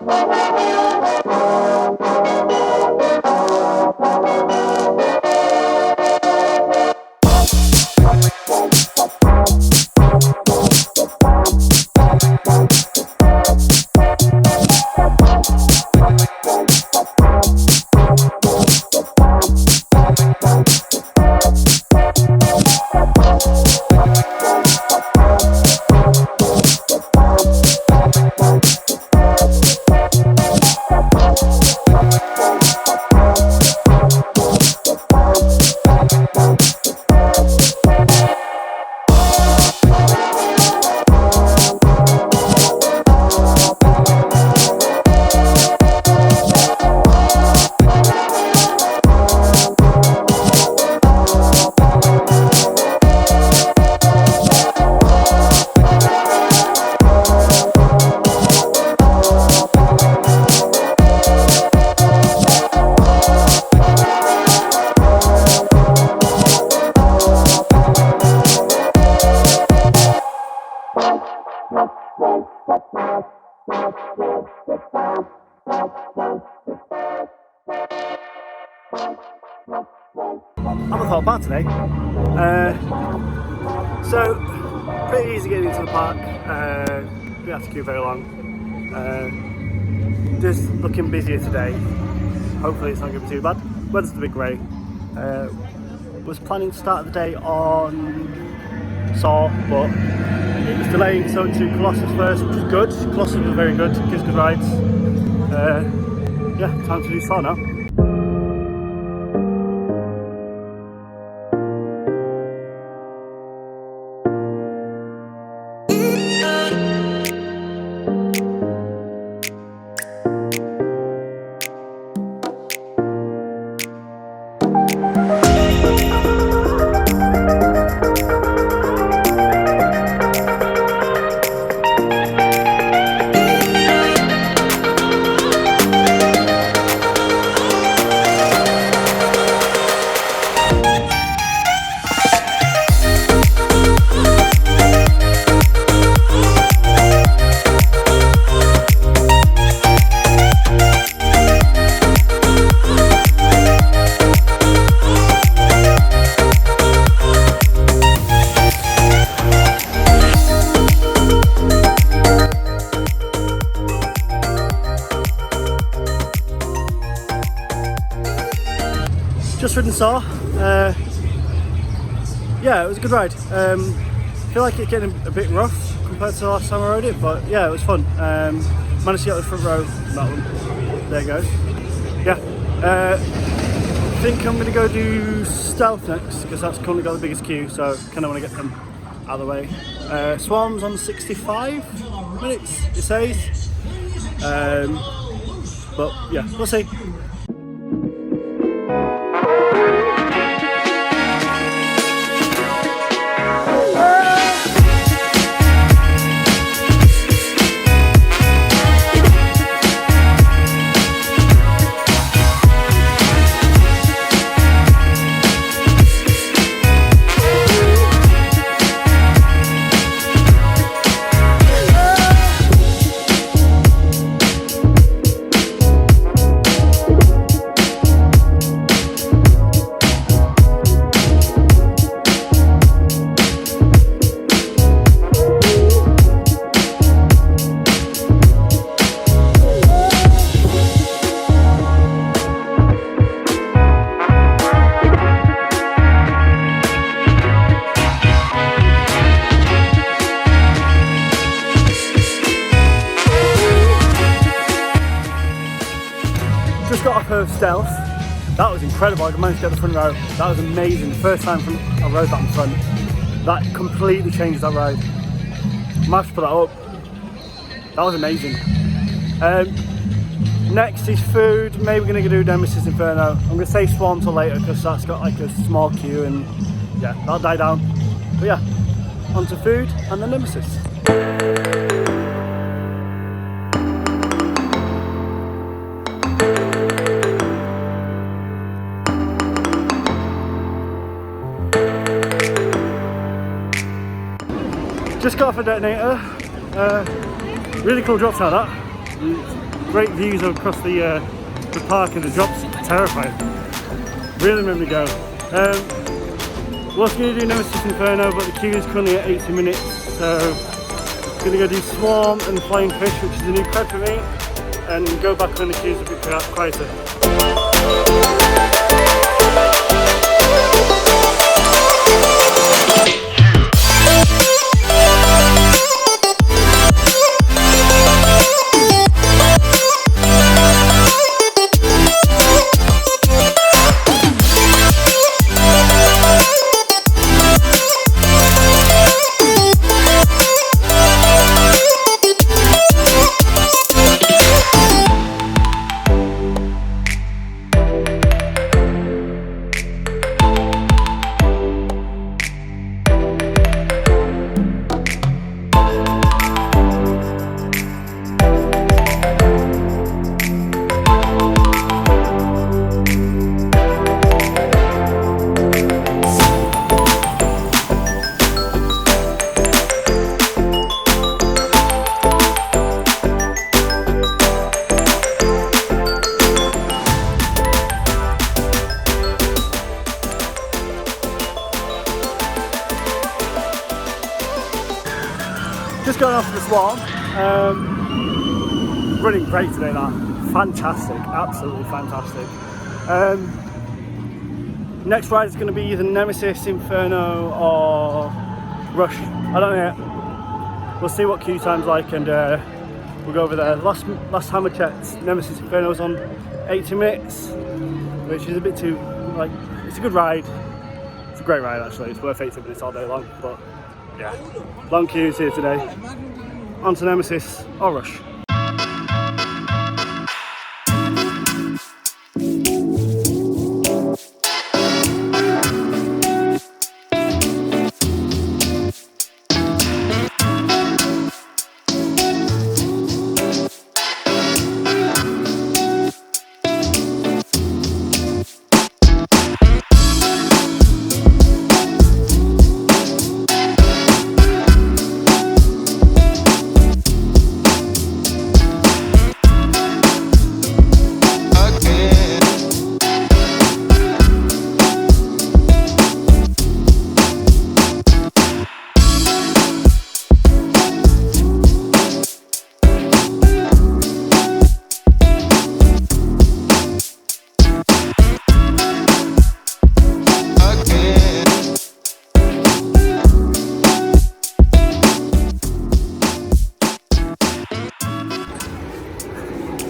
I'm at Thorpe Park today. So, pretty easy getting into the park. We don't have to queue very long. Just looking busier today. Hopefully it's not going to be too bad. Weather's a bit grey. Was planning to start the day on Saw, but it was delayed, so to Colossus first, which was good. Colossus was very good, gives good rides. Yeah, time to do Saw now. Just ridden Saw. Yeah, it was a good ride. I feel like it's getting a bit rough compared to the last time I rode it, but yeah, it was fun. Managed to get the front row, that one. There it goes. Yeah. I think I'm going to go do Stealth next, because that's currently got the biggest queue, so kind of want to get them out of the way. Swan's on 65 minutes, it says. But yeah, we'll see. Just got off of Stealth. That was incredible. I managed to get the front row. That was amazing. The first time I rode that in front. That completely changed that ride. Might have to put that up. That was amazing. Next is food. Maybe we're going to do Nemesis Inferno. I'm going to save Swan till later because that's got like a small queue and yeah, that'll die down. But yeah, on to food and then Nemesis. Just got off a detonator. Really cool drop now that. great views across the park, and the drop's terrifying. Really made me go. Was going to do Nemesis Inferno, but the queue is currently at 80 minutes, so I'm going to go do Swarm and Flying Fish, which is a new cred for me, and go back when the queue's a bit quieter. Just going off the Swarm, running great today, that. Fantastic, absolutely fantastic. Next ride is going to be either Nemesis, Inferno or Rush. I don't know yet. We'll see what queue time's like, and we'll go over there. Last time I checked, Nemesis Inferno was on 80 minutes, which is a bit too, like, it's a good ride. It's a great ride actually, it's worth 80 minutes all day long, but yeah, long queues here today. On to Nemesis or Rush.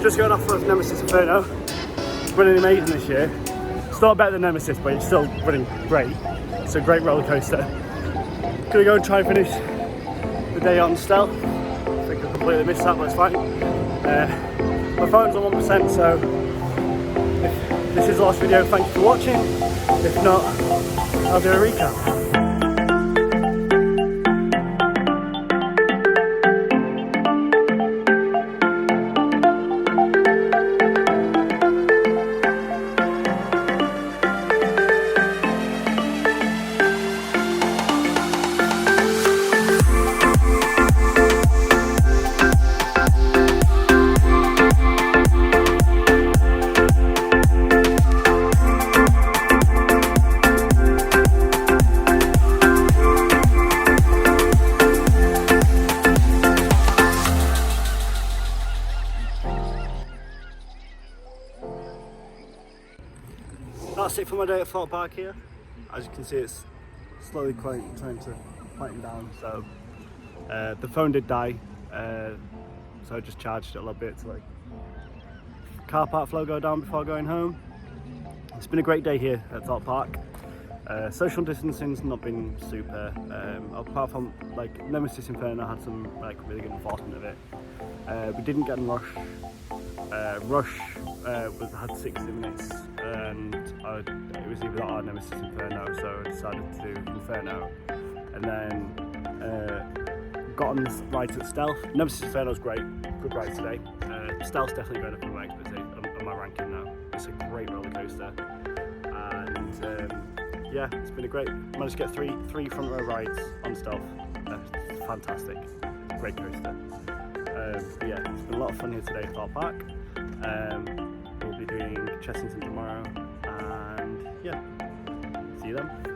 Just going off of Nemesis Inferno, running amazing this year. It's not better than Nemesis, but it's still running great. It's a great roller coaster. Gonna go and try and finish the day on stealth. I think I completely missed that, but it's fine. My phone's on 1%, so if this is the last video, thank you for watching. If not, I'll do a recap. That's it for my day at Thorpe Park here. As you can see, it's slowly trying to quieten down. So the phone did die, so I just charged it a little bit to like car park flow go down before going home. It's been a great day here at Thorpe Park. Social distancing's not been super, apart from like Nemesis Inferno had some like really good enforcement of it. We didn't get in Rush. Rush had 60 minutes, and it was either that or Nemesis Inferno, so I decided to do Inferno. And then got on this ride to Stealth. Nemesis Inferno's great, good ride today. Stealth's definitely going up in my expectation, on my ranking now. It's a great roller coaster, and yeah, it's been a great. Managed to get three front row rides on Stealth. Fantastic, great coaster. Yeah, it's been a lot of fun here today at Thorpe Park. We'll be doing Chessington tomorrow, and yeah, see you then.